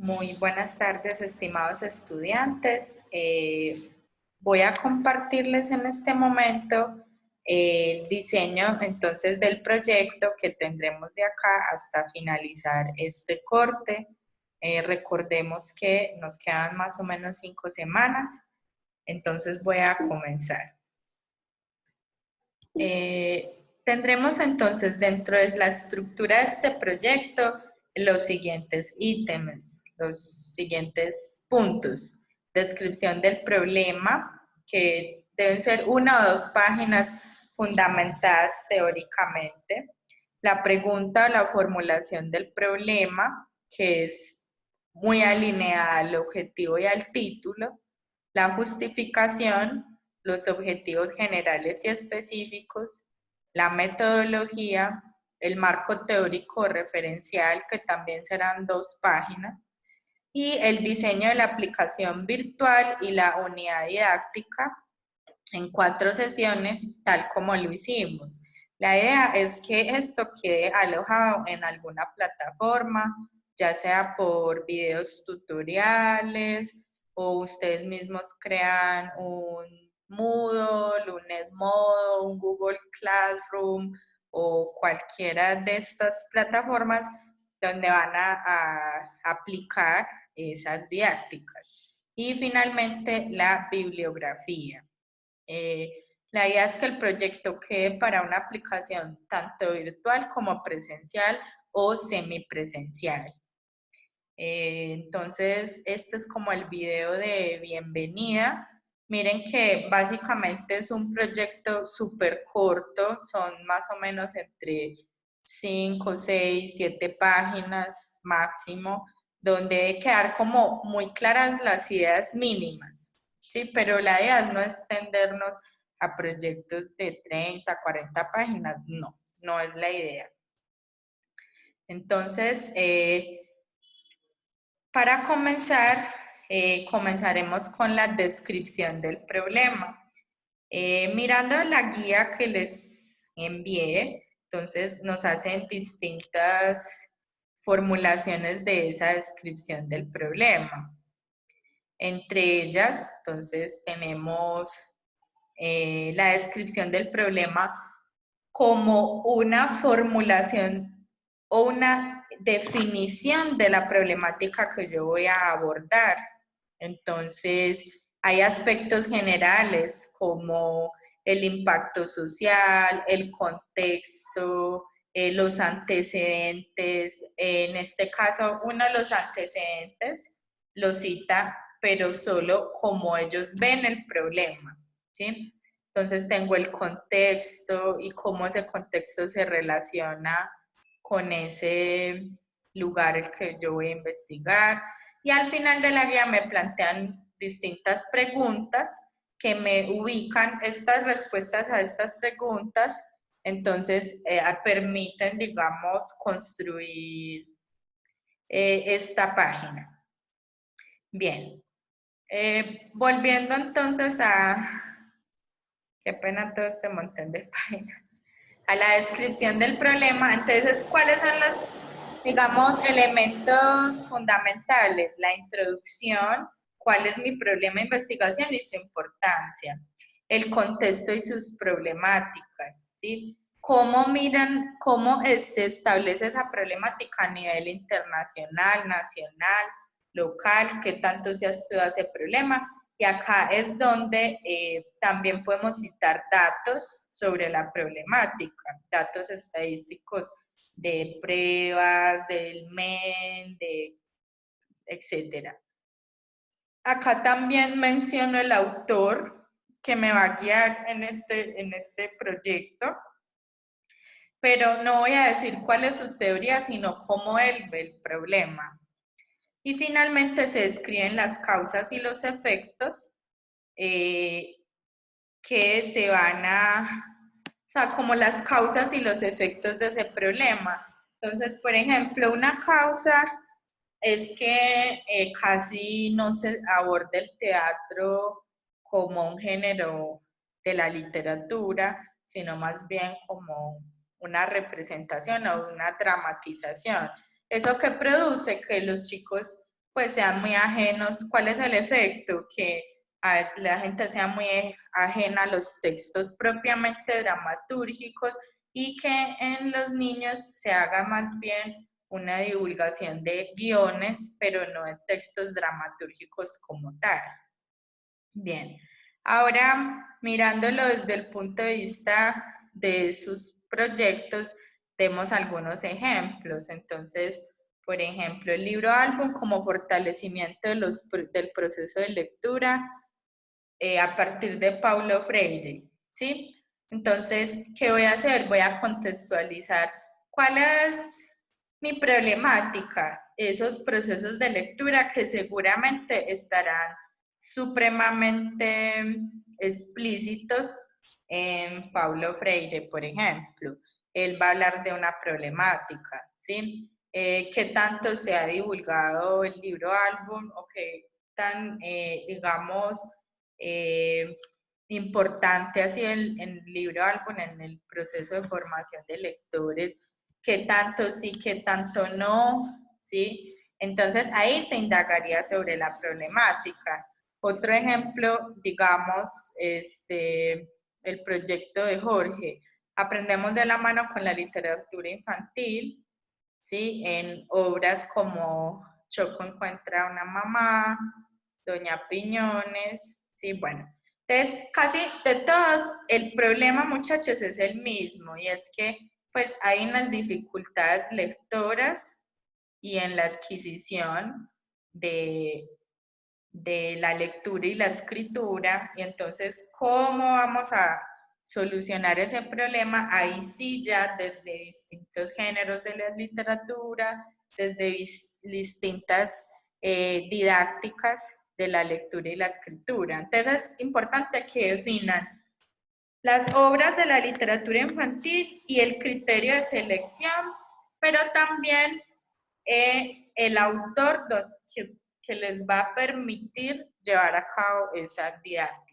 Muy buenas tardes, estimados estudiantes. Voy a compartirles en este momento el diseño entonces del proyecto que tendremos de acá hasta finalizar este corte. Recordemos que nos quedan más o menos 5 semanas, entonces voy a comenzar. Tendremos entonces dentro de la estructura de este proyecto los siguientes ítems, los siguientes puntos. Descripción del problema, que deben ser 1 o 2 páginas fundamentadas teóricamente. La pregunta o la formulación del problema, que es muy alineada al objetivo y al título. La justificación, los objetivos generales y específicos, la metodología, el marco teórico referencial, que también serán 2 páginas, y el diseño de la aplicación virtual y la unidad didáctica en 4 sesiones, tal como lo hicimos. La idea es que esto quede alojado en alguna plataforma, ya sea por videos tutoriales o ustedes mismos crean un Moodle, un Edmodo, un Google Classroom o cualquiera de estas plataformas donde van a aplicar esas didácticas. Y finalmente la bibliografía. La idea es que el proyecto quede para una aplicación tanto virtual como presencial o semipresencial. Entonces, este es como el video de bienvenida. Miren que básicamente es un proyecto súper corto, son más o menos entre 5, 6, 7 páginas máximo, donde debe quedar como muy claras las ideas mínimas, ¿sí? Pero la idea es no extendernos a proyectos de 30, 40 páginas, no es la idea. Entonces, para comenzar, comenzaremos con la descripción del problema. Mirando la guía que les envié, entonces nos hacen distintas formulaciones de esa descripción del problema. Entre ellas, entonces, tenemos la descripción del problema como una formulación o una definición de la problemática que yo voy a abordar. Entonces, hay aspectos generales como el impacto social, el contexto, los antecedentes. En este caso, uno de los antecedentes lo cita, pero solo como ellos ven el problema, ¿sí? Entonces tengo el contexto y cómo ese contexto se relaciona con ese lugar el que yo voy a investigar. Y al final de la guía me plantean distintas preguntas que me ubican estas respuestas a estas preguntas, entonces permiten, digamos, construir esta página. Bien, volviendo entonces a, qué pena todo este montón de páginas, a la descripción del problema. Entonces, ¿cuáles son los, digamos, elementos fundamentales? La introducción, cuál es mi problema de investigación y su importancia, el contexto y sus problemáticas, ¿sí? ¿Cómo miran, cómo se establece esa problemática a nivel internacional, nacional, local, qué tanto se ha estudiado ese problema? Y acá es donde también podemos citar datos sobre la problemática, datos estadísticos de pruebas, del MEN, etcétera. Acá también menciono el autor que me va a guiar en este proyecto, pero no voy a decir cuál es su teoría, sino cómo él ve el problema. Y finalmente se describen las causas y los efectos que se van o sea, como las causas y los efectos de ese problema. Entonces, por ejemplo, una causa es que casi no se aborda el teatro como un género de la literatura, sino más bien como una representación o una dramatización. Eso que produce que los chicos pues sean muy ajenos. ¿Cuál es el efecto? Que la gente sea muy ajena a los textos propiamente dramatúrgicos y que en los niños se haga más bien una divulgación de guiones, pero no de textos dramatúrgicos como tal. Bien, ahora mirándolo desde el punto de vista de sus proyectos, demos algunos ejemplos. Entonces, por ejemplo, el libro álbum como fortalecimiento del proceso de lectura a partir de Paulo Freire, ¿sí? Entonces, ¿qué voy a hacer? Voy a contextualizar cuál es mi problemática, esos procesos de lectura que seguramente estarán supremamente explícitos en Paulo Freire, por ejemplo. Él va a hablar de una problemática, ¿sí? ¿Qué tanto se ha divulgado el libro álbum o qué tan, digamos, importante así en el libro álbum, en el proceso de formación de lectores, qué tanto sí, qué tanto no, ¿sí? Entonces ahí se indagaría sobre la problemática. Otro ejemplo, digamos, el proyecto de Jorge. Aprendemos de la mano con la literatura infantil, ¿sí? En obras como Choco encuentra a una mamá, Doña Piñones, ¿sí? Bueno, entonces casi de todos, el problema, muchachos, es el mismo, y es que pues hay unas dificultades lectoras y en la adquisición de, de la lectura y la escritura, y entonces, ¿cómo vamos a solucionar ese problema? Ahí sí ya desde distintos géneros de la literatura, desde distintas didácticas de la lectura y la escritura. Entonces es importante que definan las obras de la literatura infantil y el criterio de selección, pero también el autor que les va a permitir llevar a cabo esa didáctica.